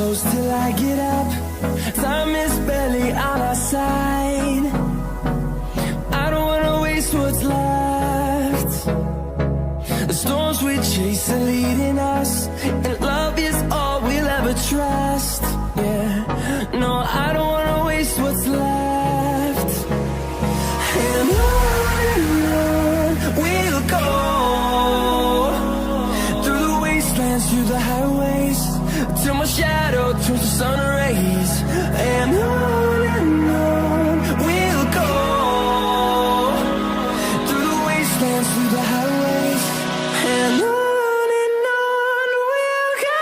close till I get up. Time is barely on our side. I don't wanna waste what's left. The storms we chase are leading us, and love is all we'll ever trust. Yeah, no, I don't wanna waste what's left. And on we'll go, through the wastelands, through the highways, till my shadow turns to sun rays. And on we'll go, through the wastelands, through the highways, and on we'll go.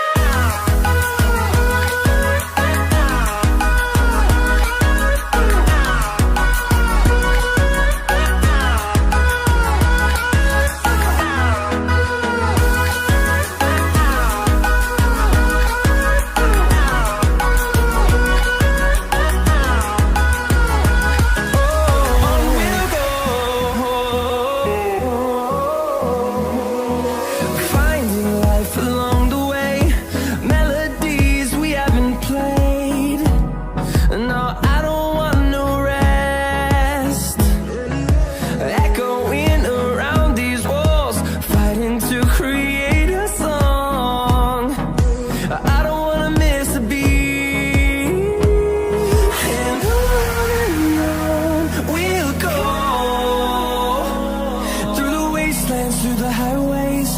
Through the highways,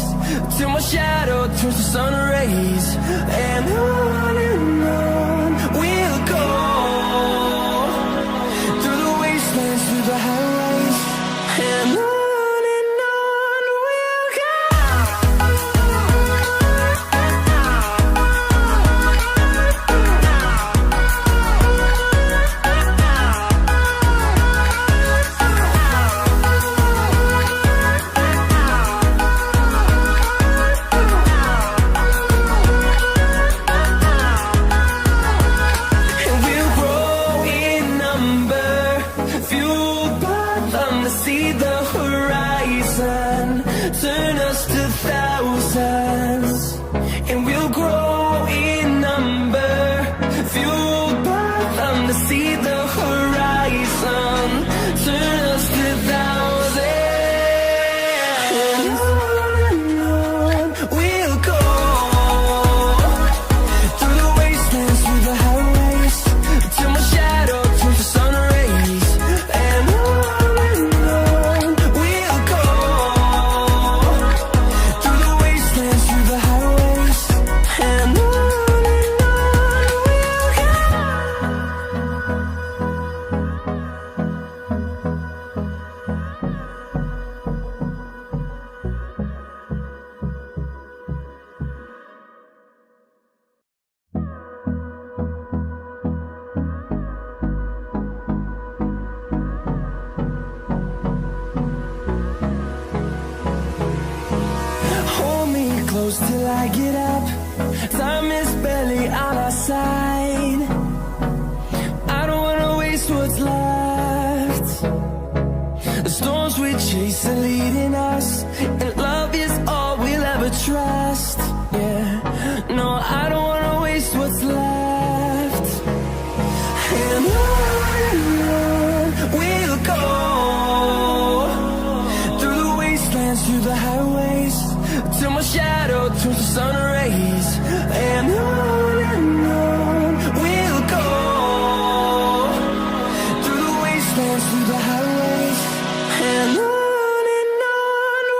till my shadow turns to sun rays. And on we'll go, through the wastelands, through the highways, and on we'll go. See the horizon, turn us to thousands, and we'll grow in number, fueled by them to see the horizon, turn us to thousands, and on we'll go, through the wastelands, through the highways, till my shadow turns to sun rays. And close till I get up. Time is barely on our side. I don't wanna waste what's left. The storms we chase are leading us, and love is all we'll ever trust. Yeah, no, I don't wanna waste what's left. And on we'll go, through the wastelands, through the highways, till my shadow turns to sun rays. And on we'll go, through the wastelands, through the highways, and on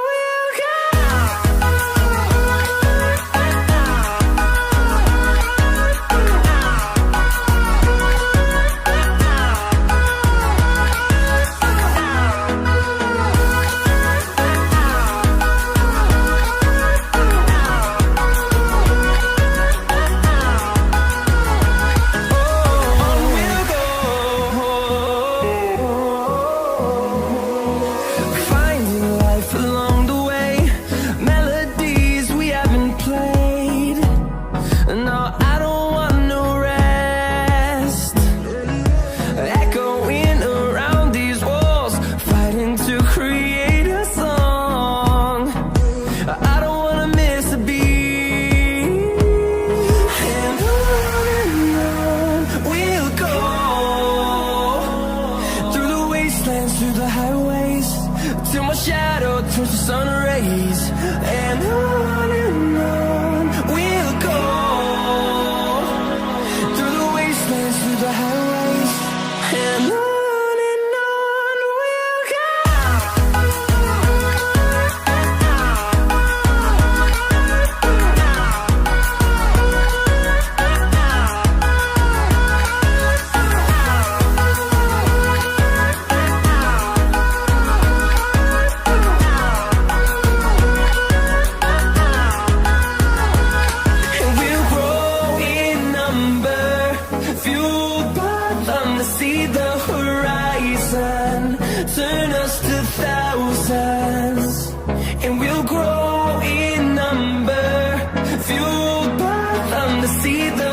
we'll go. see the horizon, turn us to thousands, and we'll grow in number, fueled by them to see the